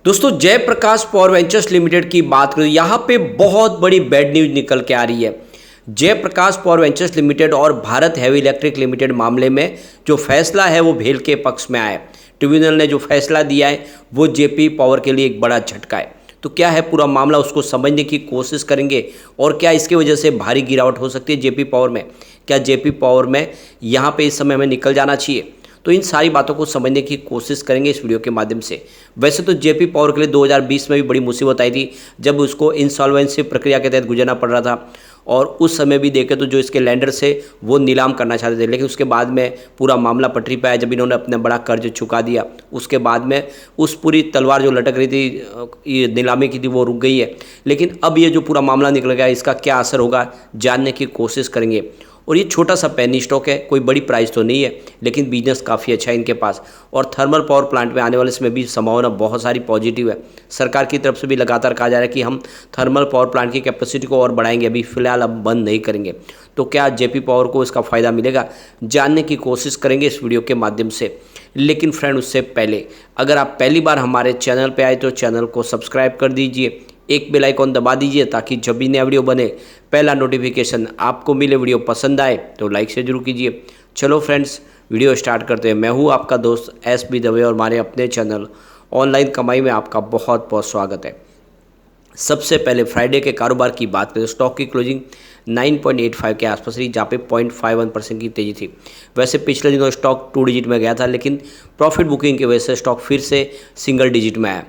दोस्तों Jayaprakash power ventures limited की बात करें, यहाँ पे बहुत बड़ी बैड न्यूज निकल के आ रही है। जयप्रकाश पावर वेंचर्स लिमिटेड और भारत हैवी इलेक्ट्रिक लिमिटेड मामले में जो फैसला है वो भेल के पक्ष में आया है। ट्रिब्यूनल ने जो फैसला दिया है वो जेपी पावर के लिए एक बड़ा झटका है। तो क्या है पूरा मामला, उसको समझने की कोशिश करेंगे और क्या इसकी वजह से भारी गिरावट हो सकती है जेपी पावर में। क्या जेपी पावर में यहाँ पे इस समय हमें निकल जाना चाहिए, तो इन सारी बातों को समझने की कोशिश करेंगे इस वीडियो के माध्यम से। वैसे तो जेपी पावर के लिए 2020 में भी बड़ी मुसीबत आई थी, जब उसको इंसॉल्वेंसी प्रक्रिया के तहत गुजरना पड़ रहा था और उस समय भी देखे तो जो इसके लैंडर्स थे वो नीलाम करना चाहते थे, लेकिन उसके बाद में पूरा मामला पटरी पे आया जब इन्होंने अपना बड़ा कर्ज चुका दिया। उसके बाद में उस पूरी तलवार जो लटक रही थी ये नीलामी की थी वो रुक गई है। लेकिन अब ये जो पूरा मामला निकल गया इसका क्या असर होगा जानने की कोशिश करेंगे। और ये छोटा सा पेनी स्टॉक है, कोई बड़ी प्राइस तो नहीं है, लेकिन बिजनेस काफ़ी अच्छा है इनके पास। और थर्मल पावर प्लांट में आने वाले इसमें भी संभावना बहुत सारी पॉजिटिव है। सरकार की तरफ से भी लगातार कहा जा रहा है कि हम थर्मल पावर प्लांट की कैपेसिटी को और बढ़ाएंगे, अभी फिलहाल अब बंद नहीं करेंगे। तो क्या जेपी पावर को इसका फ़ायदा मिलेगा, जानने की कोशिश करेंगे इस वीडियो के माध्यम से। लेकिन फ्रेंड उससे पहले अगर आप पहली बार हमारे चैनल पर आए तो चैनल को सब्सक्राइब कर दीजिए, एक बेल आइकॉन दबा दीजिए ताकि जब भी नया वीडियो बने पहला नोटिफिकेशन आपको मिले। वीडियो पसंद आए तो लाइक से जरूर कीजिए। चलो फ्रेंड्स वीडियो स्टार्ट करते हैं। मैं हूँ आपका दोस्त एस.बी. दवे और हमारे अपने चैनल ऑनलाइन कमाई में आपका बहुत बहुत स्वागत है। सबसे पहले फ्राइडे के कारोबार की बात करें, स्टॉक की क्लोजिंग 9.85 के आसपास रही, जहाँ पे 0.51% की तेजी थी। वैसे पिछले दिनों स्टॉक 2 डिजिट में गया था, लेकिन प्रॉफिट बुकिंग की वजह से स्टॉक फिर से सिंगल डिजिट में आया।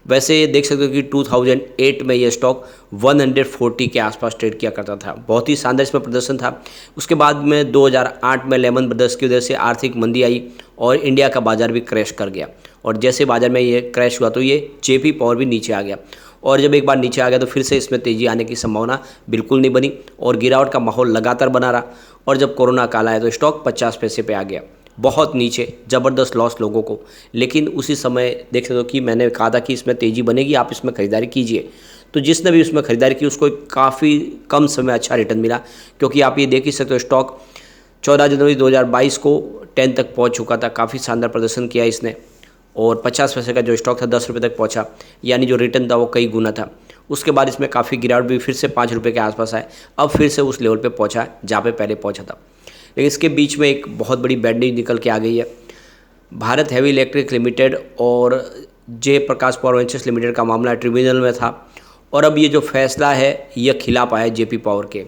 वैसे ये देख सकते हो कि 2008 में ये स्टॉक 140 के आसपास ट्रेड किया करता था। बहुत ही शानदार इसमें प्रदर्शन था। उसके बाद में 2008 में लेमन ब्रदर्स की वजह से आर्थिक मंदी आई और इंडिया का बाजार भी क्रैश कर गया। और जैसे बाजार में ये क्रैश हुआ तो ये जेपी पावर भी नीचे आ गया। और जब एक बार नीचे आ गया तो फिर से इसमें तेज़ी आने की संभावना बिल्कुल नहीं बनी और गिरावट का माहौल लगातार बना रहा। और जब कोरोना काल आया तो स्टॉक 50 पैसे पे आ गया, बहुत नीचे, ज़बरदस्त लॉस लोगों को। लेकिन उसी समय देख सकते हो कि मैंने कहा था कि इसमें तेज़ी बनेगी, आप इसमें ख़रीदारी कीजिए। तो जिसने भी उसमें ख़रीदारी की उसको काफ़ी कम समय अच्छा रिटर्न मिला, क्योंकि आप ये देख ही सकते हो स्टॉक 14 जनवरी 2022 को 10 तक पहुंच चुका था। काफ़ी शानदार प्रदर्शन किया इसने और 50 पैसे का जो स्टॉक था 10 रुपये तक पहुँचा, यानी जो रिटर्न था वो कई गुना था। उसके बाद इसमें काफ़ी गिरावट भी, फिर से 5 रुपये के आसपास आए, अब फिर से उस लेवल पर पहुँचा जहाँ पर पहले पहुँचा था। लेकिन इसके बीच में एक बहुत बड़ी बैड न्यूज निकल के आ गई है। भारत हैवी इलेक्ट्रिक लिमिटेड और जयप्रकाश पावर वेंचर्स लिमिटेड का मामला ट्रिब्यूनल में था और अब ये जो फैसला है यह खिलाफ आया जेपी पावर के।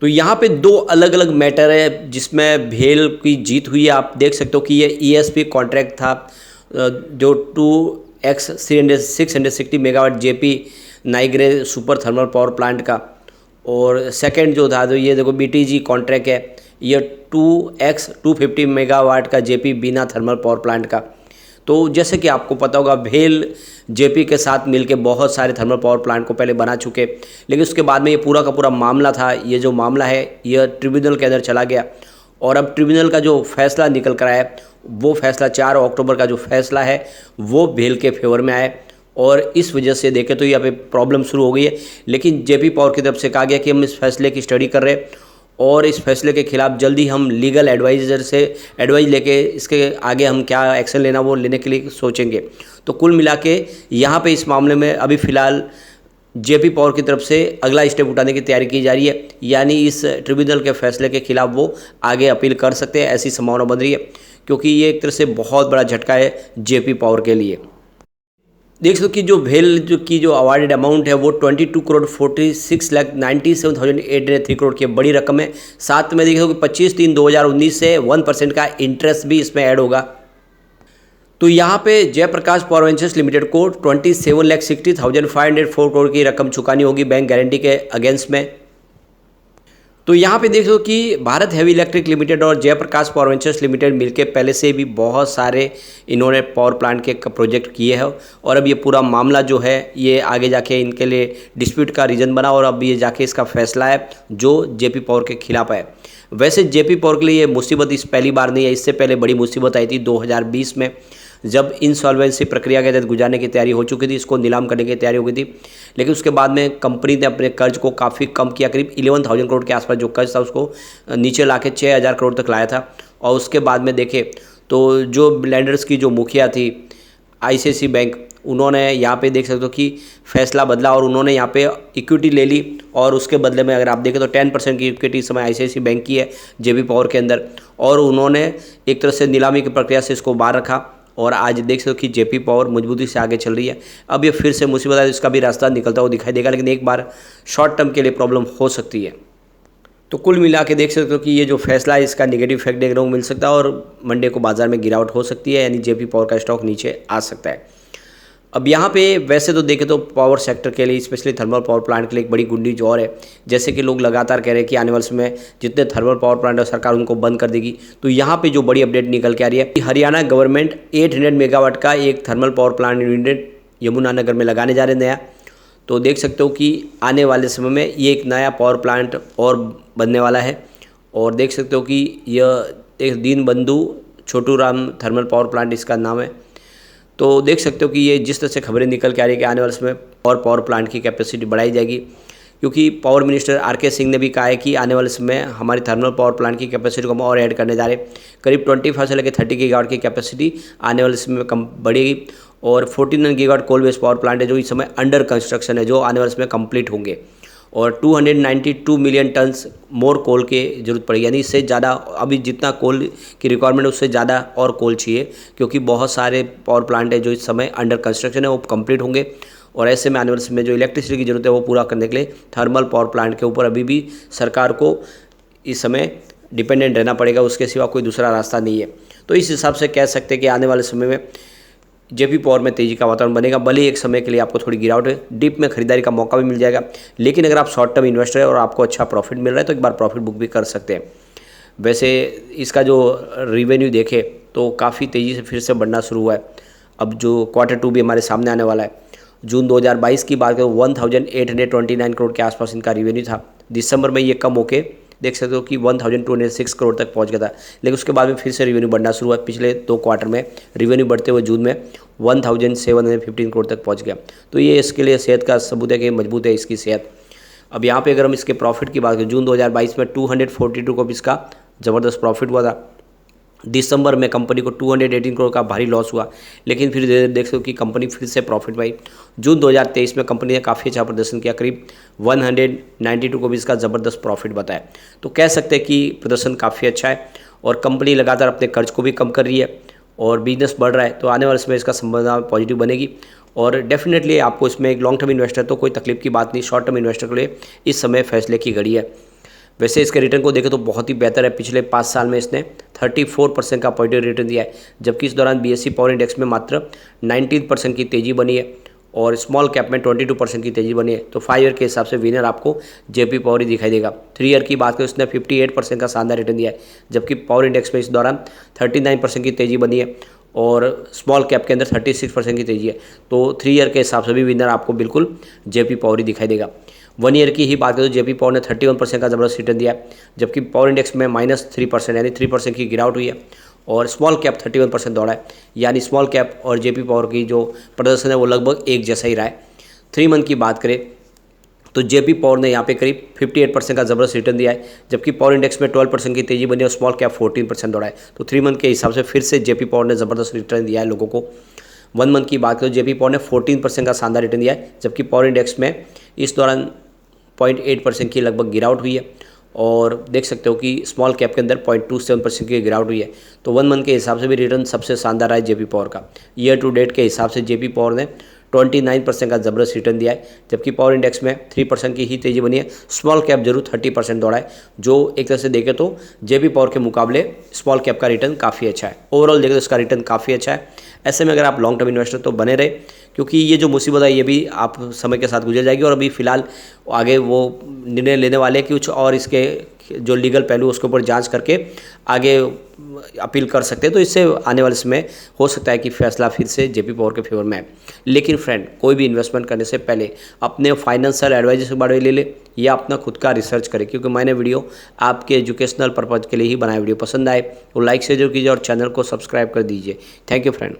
तो यहाँ पे 2 अलग अलग मैटर है जिसमें भेल की जीत हुई है। आप देख सकते हो कि ये ईएसपी कॉन्ट्रैक्ट था जो 2x 660 megawatt JP Nigrie super thermal power plant का, और सेकंड जो था तो ये देखो बीटीजी कॉन्ट्रैक्ट है, ये 2x 250 मेगावाट का जेपी बीना थर्मल पावर प्लांट का। तो जैसे कि आपको पता होगा भेल जेपी के साथ मिलके बहुत सारे थर्मल पावर प्लांट को पहले बना चुके, लेकिन उसके बाद में ये पूरा का पूरा मामला था, ये जो मामला है यह ट्रिब्यूनल के अंदर चला गया। और अब ट्रिब्यूनल का जो फैसला निकल कर आया वो फैसला 4 अक्टूबर का जो फैसला है वो भेल के फेवर में आया और इस वजह से देखें तो यहाँ पे प्रॉब्लम शुरू हो गई है। लेकिन जेपी पावर की तरफ से कहा गया कि हम इस फैसले की स्टडी कर रहे हैं और इस फैसले के खिलाफ जल्दी हम लीगल एडवाइज़र से एडवाइस लेके इसके आगे हम क्या एक्शन लेना वो लेने के लिए सोचेंगे। तो कुल मिला के यहाँ पे इस मामले में अभी फ़िलहाल जेपी पावर की तरफ से अगला स्टेप उठाने की तैयारी की जा रही है, यानी इस ट्रिब्यूनल के फैसले के खिलाफ वो आगे अपील कर सकते हैं, ऐसी संभावना बन रही है, क्योंकि ये एक तरह से बहुत बड़ा झटका है जेपी पावर के लिए। देख सकते कि जो भेल की जो अवार्डेड अमाउंट है वो 22 करोड़ 46,97,803 करोड़ की बड़ी रकम है। साथ में देख सकते कि 25/3/2019 से 1% का इंटरेस्ट भी इसमें ऐड होगा। तो यहाँ पे जयप्रकाश पावर वेंचर्स लिमिटेड को 27,60,504 करोड़ की रकम चुकानी होगी बैंक गारंटी के अगेंस्ट में। तो यहाँ पे देख लो कि भारत हैवी इलेक्ट्रिक लिमिटेड और जयप्रकाश पावर वेंचर्स लिमिटेड मिलके पहले से भी बहुत सारे इन्होंने पावर प्लांट के प्रोजेक्ट किए हैं और अब ये पूरा मामला जो है ये आगे जाके इनके लिए डिस्प्यूट का रीज़न बना और अब ये जाके इसका फैसला है जो जेपी पावर के खिलाफ है। वैसे जेपी पावर के लिए ये मुसीबत इस पहली बार नहीं है, इससे पहले बड़ी मुसीबत आई थी 2020 में, जब इंसॉल्वेंसी प्रक्रिया के तहत गुजारने की तैयारी हो चुकी थी, इसको नीलाम करने की तैयारी हो गई थी। लेकिन उसके बाद में कंपनी ने अपने कर्ज को काफ़ी कम किया, करीब 11,000 करोड़ के आसपास जो कर्ज था उसको नीचे ला के 6,000 करोड़ तक लाया था। और उसके बाद में देखें तो जो लैंडर्स की जो मुखिया थी ICICI बैंक, उन्होंने यहाँ पे देख सकते हो कि फैसला बदला और उन्होंने यहाँ पे इक्विटी ले ली और उसके बदले में अगर आप देखें तो 10% की इक्विटी इस समय ICICI बैंक की है JP पावर के अंदर, और उन्होंने एक तरह से नीलामी की प्रक्रिया से इसको बाहर रखा और आज देख सकते हो कि JP पावर मजबूती से आगे चल रही है। अब ये फिर से मुसीबत है, इसका भी रास्ता निकलता हुआ दिखाई देगा, लेकिन एक बार शॉर्ट टर्म के लिए प्रॉब्लम हो सकती है। तो कुल मिला के देख सकते हो कि ये जो फैसला है इसका नेगेटिव इफेक्ट देखने को मिल सकता है और मंडे को बाजार में गिरावट हो सकती है, यानी JP पावर का स्टॉक नीचे आ सकता है। अब यहाँ पे वैसे तो देखें तो पावर सेक्टर के लिए, स्पेशली थर्मल पावर प्लांट के लिए एक बड़ी गुड न्यूज और है, जैसे कि लोग लगातार कह रहे हैं कि आने वाले समय में जितने थर्मल पावर प्लांट है सरकार उनको बंद कर देगी। तो यहाँ पे जो बड़ी अपडेट निकल के आ रही है कि हरियाणा गवर्नमेंट 800 मेगावाट का एक thermal power plant unit Yamunanagar में लगाने जा रहे हैं नया। तो देख सकते हो कि आने वाले समय में ये एक नया पावर प्लांट और बनने वाला है और देख सकते हो कि यह एक Deenbandhu Chhoturam thermal power plant इसका नाम है। तो देख सकते हो कि ये जिस तरह से खबरें निकल के आ रही है कि आने वाले समय और पावर प्लांट की कैपेसिटी बढ़ाई जाएगी, क्योंकि पावर मिनिस्टर RK सिंह ने भी कहा है कि आने वाले समय हमारी थर्मल पावर प्लांट की कैपेसिटी को हम और ऐड करने जा रहे हैं। करीब 25 से लेकर 30 गीगावाट की कैपेसिटी आने वाले समय में कम बढ़ेगी और 49 gigawatt coal based power plant है जो इस समय अंडर कंस्ट्रक्शन है, जो आने वाले समय कंप्लीट होंगे और 292 मिलियन टन्स मोर कोल के जरूरत पड़ेगी, यानी इससे ज़्यादा अभी जितना कोल की रिक्वायरमेंट है उससे ज़्यादा और कोल चाहिए, क्योंकि बहुत सारे पावर प्लांट है जो इस समय अंडर कंस्ट्रक्शन है वो कंप्लीट होंगे और ऐसे में आने वाले समय जो इलेक्ट्रिसिटी की जरूरत है वो पूरा करने के लिए थर्मल पावर प्लांट के ऊपर अभी भी सरकार को इस समय डिपेंडेंट रहना पड़ेगा, उसके सिवा कोई दूसरा रास्ता नहीं है। तो इस हिसाब से कह सकते हैं कि आने वाले समय में JP पावर में तेज़ी का वातावरण बनेगा, भले ही एक समय के लिए आपको थोड़ी गिरावट है, डिप में खरीदारी का मौका भी मिल जाएगा, लेकिन अगर आप शॉर्ट टर्म इन्वेस्टर है और आपको अच्छा प्रॉफिट मिल रहा है तो एक बार प्रॉफिट बुक भी कर सकते हैं। वैसे इसका जो रिवेन्यू देखे तो काफ़ी तेज़ी से फिर से बढ़ना शुरू हुआ है। अब जो Q2 भी हमारे सामने आने वाला है, जून 2022 की बात करें 1829 करोड़ के आसपास इनका रिवेन्यू था। दिसंबर में ये कम होके देख सकते हो कि 1206 करोड़ तक पहुंच गया था, लेकिन उसके बाद में फिर से रिवेन्यू बढ़ना शुरू हुआ। पिछले 2 क्वार्टर में रिवेन्यू बढ़ते हुए जून में 1715 करोड़ तक पहुंच गया। तो ये इसके लिए सेहत का सबूत है कि मजबूत है इसकी सेहत। अब यहाँ पे अगर हम इसके प्रॉफिट की बात करें, जून 2022 में 242 करोड़ इसका ज़बरदस्त प्रॉफिट हुआ था। दिसंबर में कंपनी को 218 करोड़ का भारी लॉस हुआ, लेकिन फिर देख सकते हो कि कंपनी फिर से प्रॉफिट में आई। जून 2023 में कंपनी ने काफ़ी अच्छा प्रदर्शन किया, करीब 192 को भी इसका ज़बरदस्त प्रॉफिट बताया। तो कह सकते हैं कि प्रदर्शन काफ़ी अच्छा है और कंपनी लगातार अपने कर्ज को भी कम कर रही है और बिजनेस बढ़ रहा है। तो आने वाले समय इसका संभावना पॉजिटिव बनेगी और डेफिनेटली आपको इसमें एक लॉन्ग टर्म इन्वेस्टर तो कोई तकलीफ की बात नहीं, शॉर्ट टर्म इन्वेस्टर के लिए इस समय फैसले की घड़ी है। वैसे इसके रिटर्न को देखें तो बहुत ही बेहतर है। पिछले 5 साल में इसने 34% का पॉजिटिव रिटर्न दिया है, जबकि इस दौरान BSE पावर इंडेक्स में मात्र 19% की तेज़ी बनी है और स्मॉल कैप में 22% की तेज़ी बनी है। तो 5 ईयर के हिसाब से विनर आपको JP पावर ही दिखाई देगा। 3 ईयर की बात करें उसने 58% का शानदार रिटर्न दिया है, जबकि पावर इंडेक्स में इस दौरान 39% की तेज़ी बनी है और स्मॉल कैप के अंदर 36% की तेज़ी है। तो 3 ईयर के हिसाब से भी विनर आपको बिल्कुल JP पावर ही दिखाई देगा। 1 ईयर की ही बात करें तो JP पावर ने 31% का ज़बरदस्त रिटर्न दिया है, जबकि पावर इंडेक्स में -3% यानी 3% की गिरावट हुई है और स्मॉल कैप 31% दौड़ा है, यानी स्मॉल कैप और JP पावर की जो प्रदर्शन है वो लगभग एक जैसा ही रहा है। 3 मंथ की बात करें तो JP पावर ने यहाँ पे करीब 58% का ज़बरदस्त रिटर्न दिया है, जबकि पावर इंडेक्स में 12% की तेज़ी बनी और स्मॉल कैप 14% दौड़ा है। तो 3 मंथ के हिसाब से फिर से JP पावर ने ज़बरदस्त रिटर्न दिया है लोगों को। 1 मंथ की बात करें तो JP पावर ने 14% का शानदार रिटर्न दिया है, जबकि पावर इंडेक्स में इस दौरान 0.8% की लगभग गिरावट हुई है और देख सकते हो कि स्मॉल कैप के अंदर 0.27% की गिरावट हुई है। तो 1 मंथ के हिसाब से भी रिटर्न सबसे शानदार है JP पावर का। ईयर टू डेट के हिसाब से JP पावर ने 29% का ज़बरदस्त रिटर्न दिया है, जबकि पावर इंडेक्स में 3% की ही तेज़ी बनी है। स्मॉल कैप जरूर 30% दौड़ा है, जो एक तरह से देखें तो JP पावर के मुकाबले स्मॉल कैप का रिटर्न काफ़ी अच्छा है। ओवरऑल देखें तो इसका रिटर्न काफ़ी अच्छा है। ऐसे में अगर आप लॉन्ग टर्म इन्वेस्टर तो बने रहे, क्योंकि ये जो मुसीबत है ये भी आप समय के साथ गुजर जाएगी और अभी फ़िलहाल आगे वो निर्णय लेने वाले कुछ और इसके जो लीगल पहलू उसके ऊपर जांच करके आगे अपील कर सकते हैं। तो इससे आने वाले समय हो सकता है कि फैसला फिर से JP पावर के फेवर में है। लेकिन फ्रेंड, कोई भी इन्वेस्टमेंट करने से पहले अपने फाइनेंशियल एडवाइजर से बारे में ले ले या अपना खुद का रिसर्च करें, क्योंकि मैंने वीडियो आपके एजुकेशनल पर्पज़ के लिए ही बनाया। वीडियो पसंद आए तो लाइक से जरूर कीजिए और चैनल को सब्सक्राइब कर दीजिए। Thank you friend.